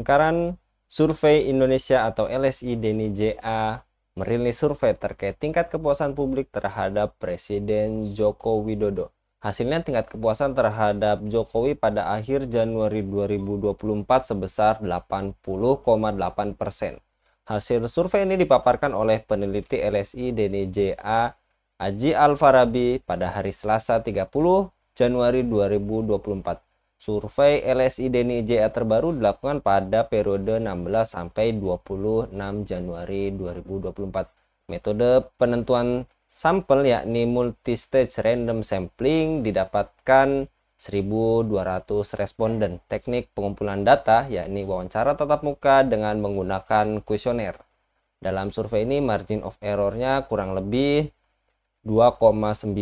Lingkaran Survei Indonesia atau LSI Denny JA merilis survei terkait tingkat kepuasan publik terhadap Presiden Joko Widodo. Hasilnya tingkat kepuasan terhadap Jokowi pada akhir Januari 2024 sebesar 80,8%. Hasil survei ini dipaparkan oleh peneliti LSI Denny JA Aji Alfarabi pada hari Selasa 30 Januari 2024. Survei LSI Denny JA terbaru dilakukan pada periode 16 sampai 26 Januari 2024. Metode penentuan sampel yakni multistage random sampling didapatkan 1.200 responden. Teknik pengumpulan data yakni wawancara tatap muka dengan menggunakan kuesioner. Dalam survei ini margin of error-nya kurang lebih 2,9%.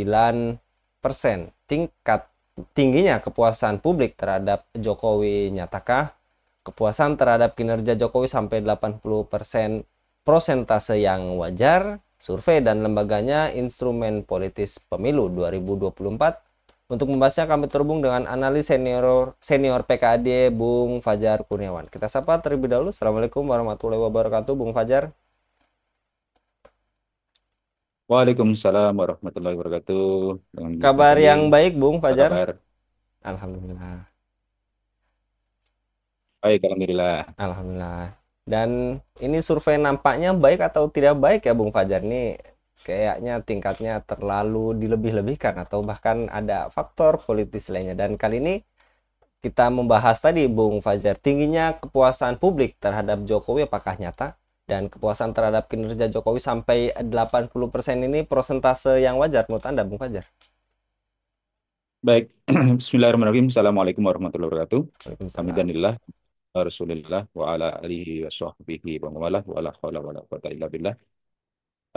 Tingginya kepuasan publik terhadap Jokowi, nyatakah kepuasan terhadap kinerja Jokowi sampai 80% prosentase yang wajar? Survei dan lembaganya Instrumen Politis Pemilu 2024. Untuk membahasnya kami terhubung dengan analis senior PKAD Bung Fajar Kurniawan. Kita sapa terlebih dahulu. Assalamualaikum warahmatullahi wabarakatuh, Bung Fajar. Waalaikumsalam warahmatullahi wabarakatuh. Dengan Mas Kabar Andi, yang baik, Bung apa Fajar? kabar? Alhamdulillah. Baik, alhamdulillah. Alhamdulillah. Dan ini survei nampaknya baik atau tidak baik ya Bung Fajar? Ini kayaknya tingkatnya terlalu dilebih-lebihkan atau bahkan ada faktor politis lainnya. Dan kali ini kita membahas tadi Bung Fajar, tingginya kepuasan publik terhadap Jokowi apakah nyata? Dan kepuasan terhadap kinerja Jokowi sampai 80% ini persentase yang wajar menurut Anda Bung Fajar? Baik, Bismillahirrahmanirrahim. Assalamualaikum warahmatullahi wabarakatuh. Waalaikumsalam. Alhamdulillah, Rasulillah, wa ala alihi wa sahbihi wa mawalah, wa la hawla wa la quwata illa billah.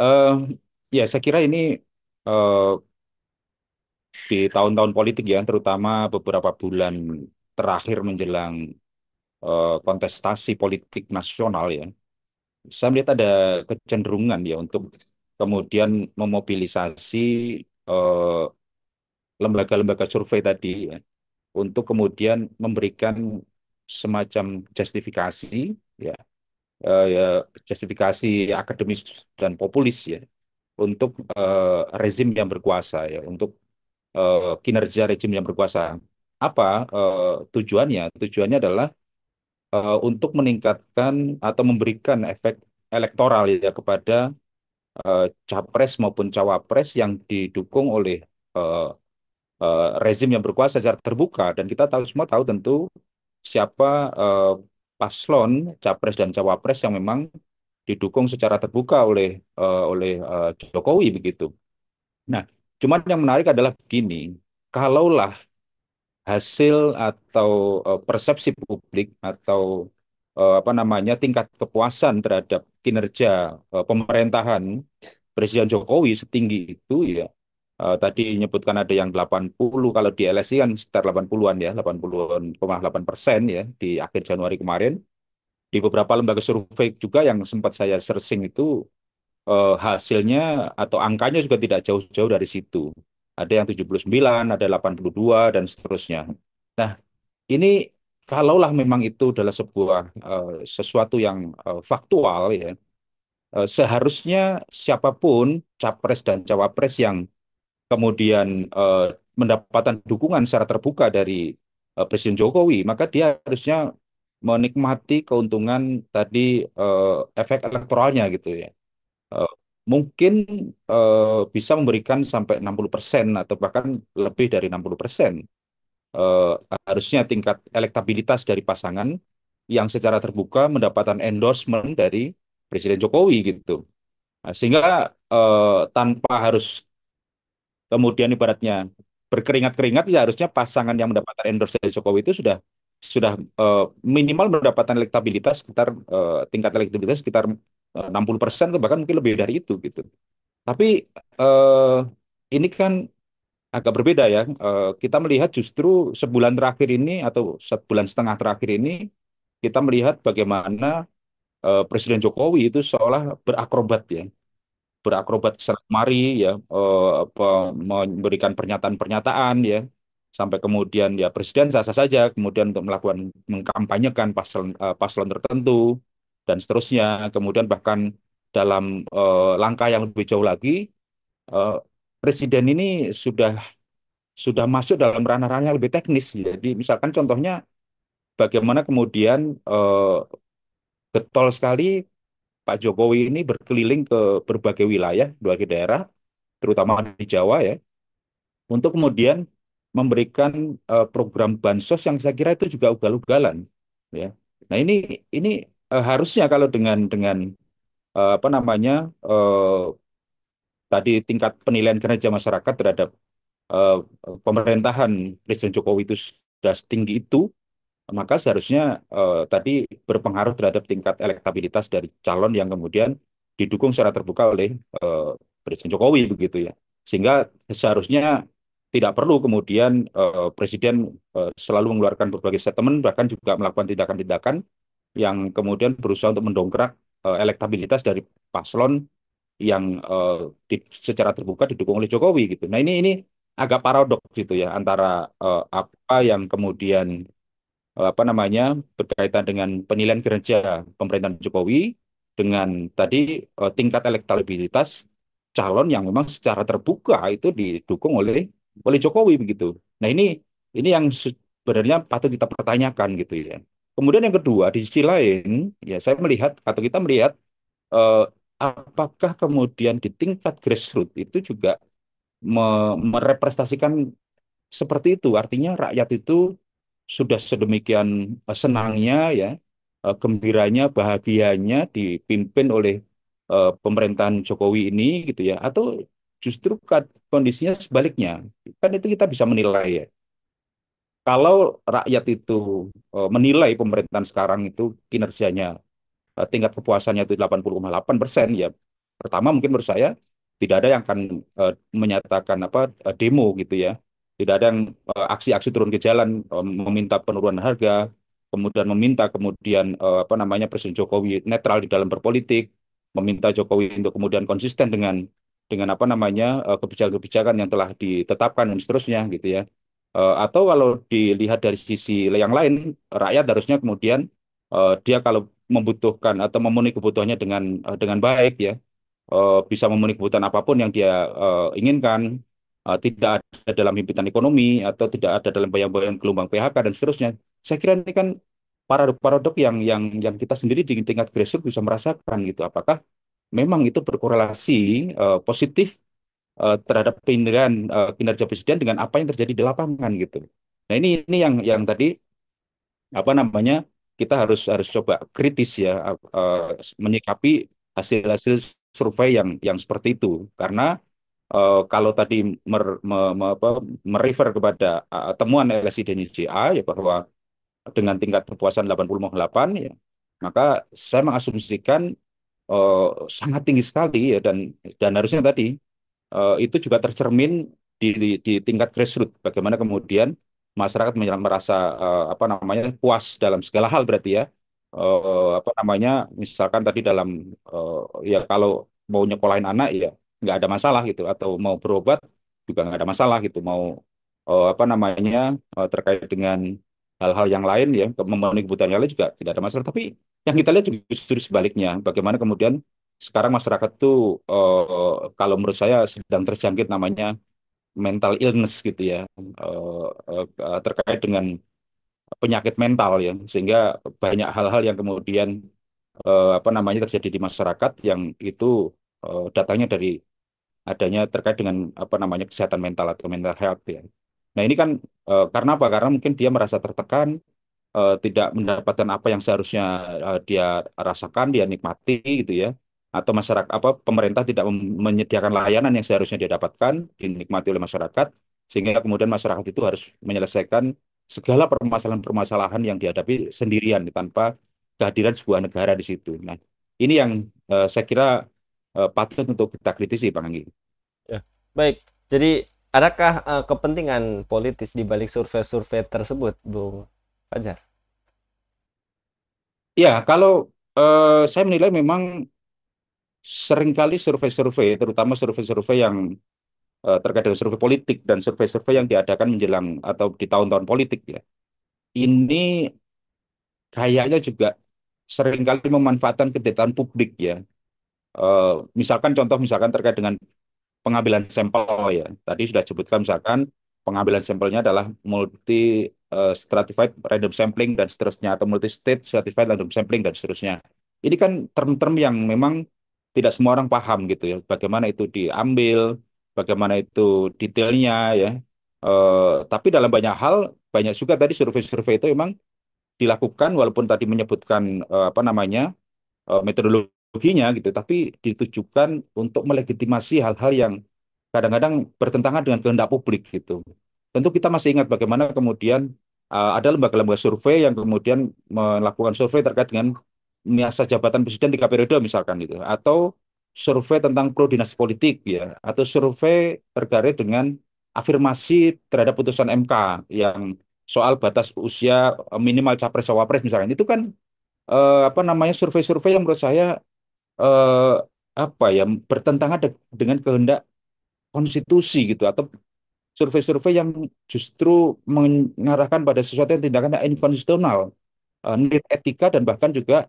Eh, ya, saya kira ini eh, di tahun-tahun politik ya, terutama beberapa bulan terakhir menjelang kontestasi politik nasional ya, saya melihat ada kecenderungan ya untuk kemudian memobilisasi eh, lembaga-lembaga survei tadi ya, untuk kemudian memberikan semacam justifikasi ya, ya, justifikasi akademis dan populis ya untuk rezim yang berkuasa ya, untuk kinerja rezim yang berkuasa. Apa tujuannya? Tujuannya adalah untuk meningkatkan atau memberikan efek elektoral ya kepada capres maupun cawapres yang didukung oleh eh, rezim yang berkuasa secara terbuka. Dan kita tahu semua tahu tentu siapa paslon capres dan cawapres yang memang didukung secara terbuka oleh Jokowi begitu. Nah, cuman yang menarik adalah begini, kalaulah hasil atau persepsi publik atau apa namanya tingkat kepuasan terhadap kinerja pemerintahan Presiden Jokowi setinggi itu ya. Tadi menyebutkan ada yang 80, kalau di LSI kan sekitar 80-an ya, 80,8% ya di akhir Januari kemarin. Di beberapa lembaga survei juga yang sempat saya searching itu hasilnya atau angkanya juga tidak jauh-jauh dari situ. Ada yang 79, ada 82 dan seterusnya. Nah, ini kalaulah memang itu adalah sebuah sesuatu yang faktual ya, seharusnya siapapun capres dan cawapres yang kemudian mendapatkan dukungan secara terbuka dari Presiden Jokowi, maka dia harusnya menikmati keuntungan tadi, efek elektoralnya gitu ya. Eh, Mungkin bisa memberikan sampai 60% atau bahkan lebih dari 60%. Eh, Harusnya tingkat elektabilitas dari pasangan yang secara terbuka mendapatkan endorsement dari Presiden Jokowi gitu. Nah, sehingga tanpa harus kemudian ibaratnya berkeringat-keringat, ya harusnya pasangan yang mendapatkan endorse dari Jokowi itu sudah minimal mendapatkan elektabilitas sekitar tingkat elektabilitas sekitar 60% atau bahkan mungkin lebih dari itu gitu. Tapi eh, ini kan agak berbeda ya. Kita melihat justru sebulan terakhir ini atau sebulan setengah terakhir ini kita melihat bagaimana Presiden Jokowi itu seolah berakrobat ya, berakrobat ke sana kemari ya, memberikan pernyataan-pernyataan ya, sampai kemudian ya presiden sah-sah saja kemudian untuk melakukan mengkampanyekan paslon tertentu dan seterusnya. Kemudian bahkan dalam langkah yang lebih jauh lagi, eh, presiden ini sudah masuk dalam ranah-ranah yang lebih teknis. Jadi misalkan contohnya bagaimana kemudian getol sekali Pak Jokowi ini berkeliling ke berbagai wilayah, berbagai daerah, terutama di Jawa ya, untuk kemudian memberikan program bansos yang saya kira itu juga ugal-ugalan, ya. Nah ini harusnya kalau dengan apa namanya eh, tadi tingkat penilaian kinerja masyarakat terhadap eh, pemerintahan Presiden Jokowi itu sudah setinggi itu, maka seharusnya tadi berpengaruh terhadap tingkat elektabilitas dari calon yang kemudian didukung secara terbuka oleh eh, Presiden Jokowi begitu ya. Sehingga seharusnya tidak perlu kemudian Presiden selalu mengeluarkan berbagai statement bahkan juga melakukan tindakan-tindakan yang kemudian berusaha untuk mendongkrak elektabilitas dari paslon yang secara terbuka didukung oleh Jokowi gitu. Nah ini agak paradoks gitu ya antara apa yang kemudian apa namanya berkaitan dengan penilaian kinerja pemerintahan Jokowi dengan tadi tingkat elektabilitas calon yang memang secara terbuka itu didukung oleh Jokowi begitu. Nah ini yang sebenarnya patut kita pertanyakan gitu ya. Kemudian yang kedua di sisi lain ya saya melihat atau kita melihat eh, apakah kemudian di tingkat grassroots itu juga merepresentasikan seperti itu. Artinya rakyat itu sudah sedemikian senangnya ya, gembiranya, bahagianya dipimpin oleh pemerintahan Jokowi ini gitu ya, atau justru kondisinya sebaliknya. Kan itu kita bisa menilai ya. Kalau rakyat itu menilai pemerintahan sekarang itu kinerjanya tingkat kepuasannya itu 80,8%, ya pertama mungkin menurut saya tidak ada yang akan menyatakan apa demo gitu ya, tidak ada yang aksi-aksi turun ke jalan meminta penurunan harga, kemudian meminta kemudian apa namanya Presiden Jokowi netral di dalam berpolitik, meminta Jokowi untuk kemudian konsisten dengan apa namanya kebijakan-kebijakan yang telah ditetapkan dan seterusnya gitu ya. Atau kalau dilihat dari sisi yang lain, rakyat harusnya kemudian dia kalau membutuhkan atau memenuhi kebutuhannya dengan baik ya, bisa memenuhi kebutuhan apapun yang dia inginkan, tidak ada dalam himpitan ekonomi atau tidak ada dalam bayang-bayang gelombang PHK dan seterusnya. Saya kira ini kan paradok-paradok yang kita sendiri di tingkat grassroots bisa merasakan gitu. Apakah memang itu berkorelasi positif terhadap penilaian kinerja presiden dengan apa yang terjadi di lapangan gitu. Nah ini yang tadi apa namanya kita harus harus coba kritis ya menyikapi hasil-hasil survei yang seperti itu karena kalau tadi merefer kepada temuan LSI dan IJA ya bahwa dengan tingkat kepuasan 80,8 ya maka saya mengasumsikan eh, sangat tinggi sekali ya dan harusnya tadi itu juga tercermin di tingkat grassroots. Bagaimana kemudian masyarakat merasa apa namanya puas dalam segala hal berarti ya. Apa namanya misalkan tadi dalam ya kalau mau nyekolahin anak ya nggak ada masalah gitu atau mau berobat juga nggak ada masalah gitu mau apa namanya terkait dengan hal-hal yang lain ya memenuhi kebutuhan yang lain juga tidak ada masalah tapi yang kita lihat juga justru sebaliknya bagaimana kemudian sekarang masyarakat tuh kalau menurut saya sedang terjangkit namanya mental illness gitu ya, terkait dengan penyakit mental ya, sehingga banyak hal-hal yang kemudian apa namanya terjadi di masyarakat yang itu datangnya dari adanya terkait dengan apa namanya kesehatan mental atau mental health ya. Nah ini kan karena apa? Karena mungkin dia merasa tertekan, tidak mendapatkan apa yang seharusnya dia rasakan, dia nikmati gitu ya. Atau masyarakat apa pemerintah tidak menyediakan layanan yang seharusnya dia dapatkan, dinikmati oleh masyarakat, sehingga kemudian masyarakat itu harus menyelesaikan segala permasalahan-permasalahan yang dihadapi sendirian tanpa kehadiran sebuah negara di situ. Nah, ini yang saya kira patut untuk kita kritisi, Bang Anggi. Ya, baik. Jadi, adakah kepentingan politis di balik survei-survei tersebut, Bung Fajar? Ya, kalau saya menilai memang seringkali survei-survei, terutama survei-survei yang terkait dengan survei politik dan survei-survei yang diadakan menjelang atau di tahun-tahun politik ya. Ini kayaknya juga seringkali memanfaatkan ketidaktahuan publik ya. Eh, Misalkan contoh misalkan terkait dengan pengambilan sampel ya. Tadi sudah disebutkan misalkan pengambilan sampelnya adalah multi stratified random sampling dan seterusnya atau multi state stratified random sampling dan seterusnya. Ini kan term-term yang memang tidak semua orang paham gitu ya. Bagaimana itu diambil, bagaimana itu detailnya ya. Tapi dalam banyak hal banyak juga tadi survei-survei itu memang dilakukan walaupun tadi menyebutkan apa namanya metodologinya gitu, tapi ditujukan untuk melegitimasi hal-hal yang kadang-kadang bertentangan dengan kehendak publik gitu. Tentu kita masih ingat bagaimana kemudian ada lembaga-lembaga survei yang kemudian melakukan survei terkait dengan masa jabatan presiden 3 periode misalkan gitu, atau survei tentang pro dinasti politik ya, atau survei terkait dengan afirmasi terhadap putusan MK yang soal batas usia minimal capres cawapres misalkan itu kan apa namanya survei-survei yang menurut saya eh, apa ya bertentangan dengan kehendak konstitusi gitu atau survei-survei yang justru mengarahkan pada sesuatu yang tindakan yang inkonstitusional, nilai etika dan bahkan juga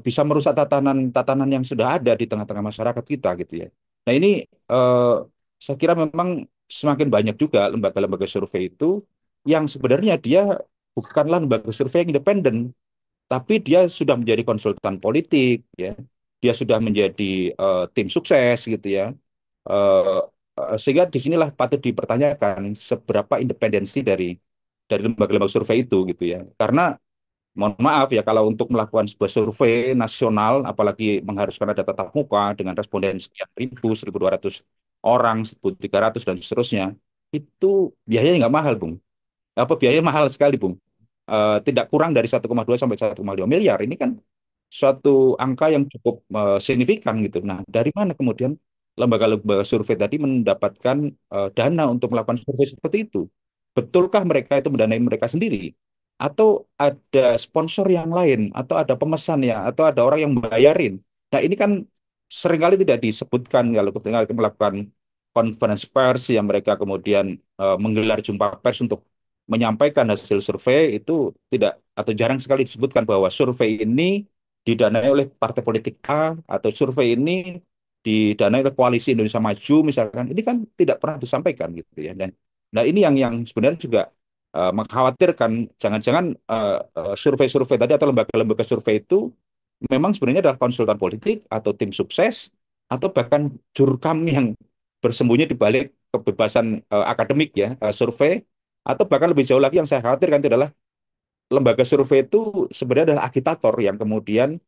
bisa merusak tatanan yang sudah ada di tengah-tengah masyarakat kita gitu ya. Nah ini eh, saya kira memang semakin banyak juga lembaga-lembaga survei itu yang sebenarnya dia bukanlah lembaga survei yang independen, tapi dia sudah menjadi konsultan politik ya, dia sudah menjadi tim sukses gitu ya. Eh, Sehingga disinilah patut dipertanyakan seberapa independensi dari lembaga-lembaga survei itu gitu ya. Karena mohon maaf ya kalau untuk melakukan sebuah survei nasional, apalagi mengharuskan ada tatap muka dengan responden sekian ribu, 1.200 orang, 1.300 dan seterusnya, itu biayanya nggak mahal, Bung. Apa biayanya mahal sekali, Bung. Tidak kurang dari 1,2 sampai 1,5 miliar. Ini kan suatu angka yang cukup signifikan gitu. Nah, dari mana kemudian lembaga-lembaga survei tadi mendapatkan dana untuk melakukan survei seperti itu? Betulkah mereka itu mendanai mereka sendiri? Atau ada sponsor yang lain? Atau ada pemesan ya? Atau ada orang yang membayarin? Nah, ini kan seringkali tidak disebutkan kalau ketika melakukan konferensi pers yang mereka kemudian menggelar jumpa pers untuk menyampaikan hasil survei itu tidak atau jarang sekali disebutkan bahwa survei ini didanai oleh partai politik A atau survei ini didanai oleh koalisi Indonesia Maju misalkan ini kan tidak pernah disampaikan gitu ya dan nah ini yang sebenarnya juga mengkhawatirkan jangan-jangan survei-survei tadi atau lembaga-lembaga survei itu memang sebenarnya adalah konsultan politik atau tim sukses atau bahkan jurkam yang bersembunyi di balik kebebasan akademik ya survei atau bahkan lebih jauh lagi yang saya khawatirkan itu adalah lembaga survei itu sebenarnya adalah agitator yang kemudian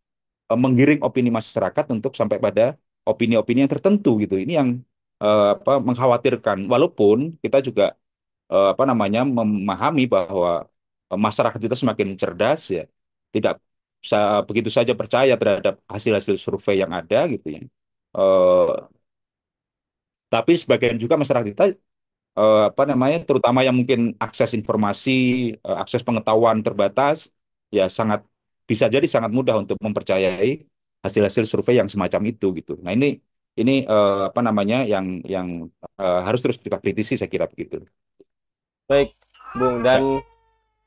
menggiring opini masyarakat untuk sampai pada opini-opini yang tertentu gitu. Ini yang apa mengkhawatirkan. Walaupun kita juga apa namanya memahami bahwa masyarakat kita semakin cerdas ya, tidak begitu saja percaya terhadap hasil-hasil survei yang ada gitu ya. Eh, tapi sebagian juga masyarakat kita apa namanya terutama yang mungkin akses informasi, akses pengetahuan terbatas ya sangat bisa jadi sangat mudah untuk mempercayai hasil-hasil survei yang semacam itu gitu. Nah, ini apa namanya yang harus terus kita kritisi saya kira begitu. Baik, Bung. Ya, Dan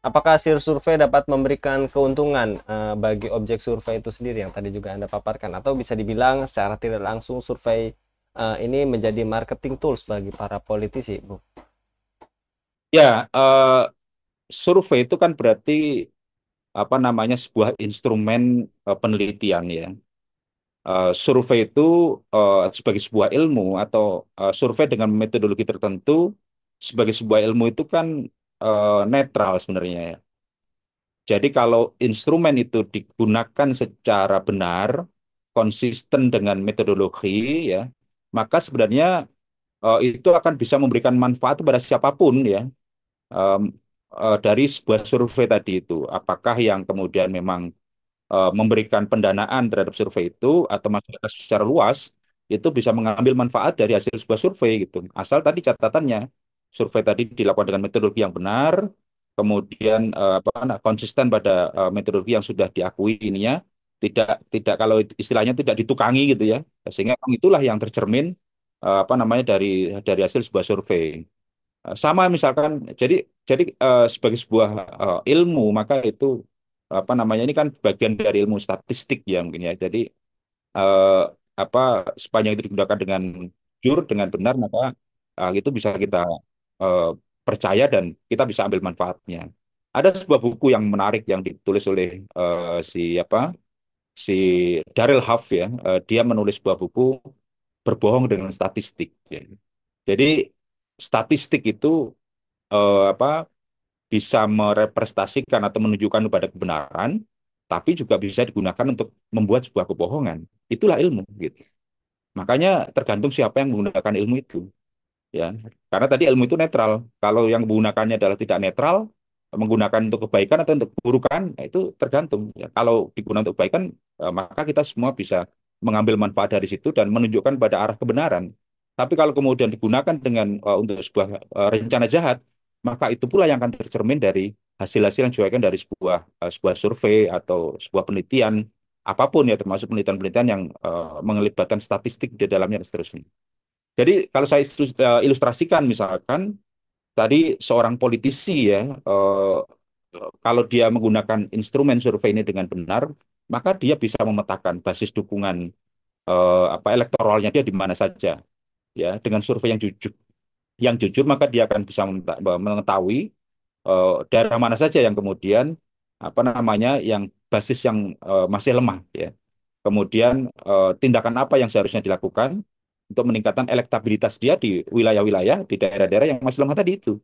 apakah hasil survei dapat memberikan keuntungan bagi objek survei itu sendiri yang tadi juga Anda paparkan? Atau bisa dibilang secara tidak langsung survei ini menjadi marketing tools bagi para politisi, Bung? ya survei itu kan berarti apa namanya sebuah instrumen penelitian ya. Survei itu sebagai sebuah ilmu atau survei dengan metodologi tertentu sebagai sebuah ilmu itu kan netral sebenarnya ya. Jadi kalau instrumen itu digunakan secara benar, konsisten dengan metodologi ya, maka sebenarnya itu akan bisa memberikan manfaat kepada siapapun ya. Em, dari sebuah survei tadi itu, apakah yang kemudian memang memberikan pendanaan terhadap survei itu atau masyarakat secara luas itu bisa mengambil manfaat dari hasil sebuah survei gitu. Asal tadi catatannya survei tadi dilakukan dengan metodologi yang benar, kemudian apa konsisten pada metodologi yang sudah diakui ininya, tidak tidak kalau istilahnya tidak ditukangi gitu ya. Sehingga itulah yang tercermin apa namanya dari hasil sebuah survei. Sama misalkan sebagai sebuah ilmu, maka itu apa namanya ini kan bagian dari ilmu statistik ya mungkin ya. Jadi eh, apa sepanjang itu digunakan dengan jujur, dengan benar, maka itu bisa kita eh, percaya dan kita bisa ambil manfaatnya. Ada sebuah buku yang menarik yang ditulis oleh si Daryl Huff ya. Dia menulis sebuah buku berbohong dengan statistik. Ya. Jadi statistik itu apa bisa merepresentasikan atau menunjukkan kepada kebenaran, tapi juga bisa digunakan untuk membuat sebuah kebohongan. Itulah ilmu gitu. Makanya tergantung siapa yang menggunakan ilmu itu, ya. Karena tadi ilmu itu netral. Kalau yang menggunakannya adalah tidak netral, menggunakan untuk kebaikan atau untuk keburukan, nah itu tergantung. Ya. Kalau digunakan untuk kebaikan, maka kita semua bisa mengambil manfaat dari situ dan menunjukkan pada arah kebenaran. Tapi kalau kemudian digunakan dengan untuk sebuah rencana jahat, maka itu pula yang akan tercermin dari hasil-hasil yang diuraikan dari sebuah survei atau sebuah penelitian apapun ya, termasuk penelitian-penelitian yang melibatkan statistik di dalamnya dan seterusnya. Jadi kalau saya ilustrasikan misalkan tadi seorang politisi ya, kalau dia menggunakan instrumen survei ini dengan benar, maka dia bisa memetakan basis dukungan apa elektoralnya dia di mana saja ya dengan survei yang jujur maka dia akan bisa mengetahui daerah mana saja yang kemudian apa namanya yang basis yang masih lemah ya. Kemudian tindakan apa yang seharusnya dilakukan untuk meningkatkan elektabilitas dia di wilayah-wilayah, di daerah-daerah yang masih lemah tadi itu,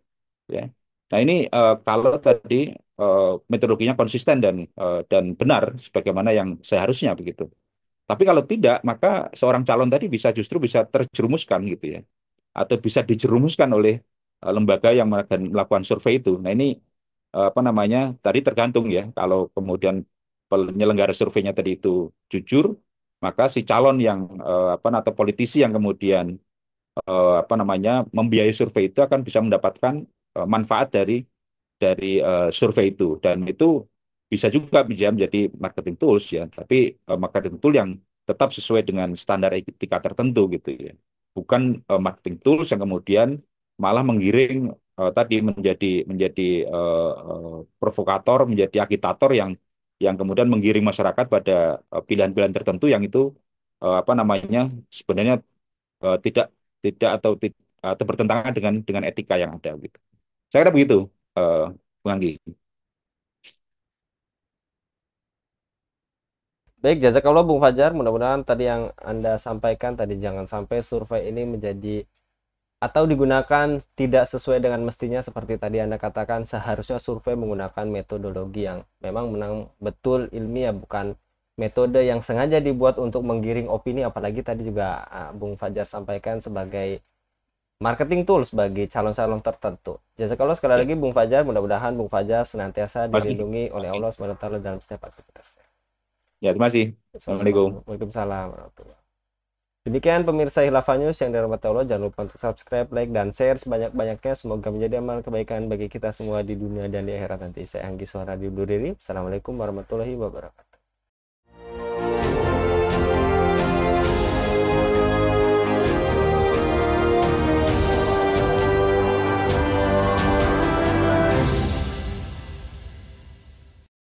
ya. Nah ini kalau tadi metodologinya konsisten dan benar sebagaimana yang seharusnya begitu. Tapi kalau tidak, maka seorang calon tadi justru bisa terjerumuskan gitu ya, atau bisa dijerumuskan oleh lembaga yang melakukan survei itu. Nah ini apa namanya tadi tergantung ya. Kalau kemudian penyelenggara surveinya tadi itu jujur, maka si calon yang apa atau politisi yang kemudian apa namanya membiayai survei itu akan bisa mendapatkan manfaat dari survei itu dan itu bisa juga menjadi marketing tools ya, tapi marketing tool yang tetap sesuai dengan standar etika tertentu gitu ya, bukan marketing tools yang kemudian malah menggiring tadi menjadi provokator, menjadi agitator yang kemudian menggiring masyarakat pada pilihan-pilihan tertentu yang itu apa namanya sebenarnya tidak tidak atau bertentangan dengan etika yang ada gitu. Saya kira begitu, eh, Bung Anggi. Baik, jazakallah Bung Fajar. Mudah-mudahan tadi yang Anda sampaikan tadi, jangan sampai survei ini menjadi atau digunakan tidak sesuai dengan mestinya. Seperti tadi Anda katakan, seharusnya survei menggunakan metodologi yang memang menang betul ilmiah, bukan metode yang sengaja dibuat untuk menggiring opini. Apalagi tadi juga Bung Fajar sampaikan sebagai marketing tools bagi calon-calon tertentu. Jazakallah sekali Ya, lagi Bung Fajar. Mudah-mudahan Bung Fajar senantiasa terima kasih. dilindungi oleh Allah SWT dalam setiap aktivitasnya. Ya, terima kasih. Sama-sama. Assalamualaikum. Waalaikumsalam warahmatullahi. Demikian pemirsa Hilafah News yang dirahmati Allah. Jangan lupa untuk subscribe, like, dan share sebanyak-banyaknya. Semoga menjadi amal kebaikan bagi kita semua di dunia dan di akhirat nanti. Saya Anggi Suara di Undur diri. Assalamualaikum warahmatullahi wabarakatuh.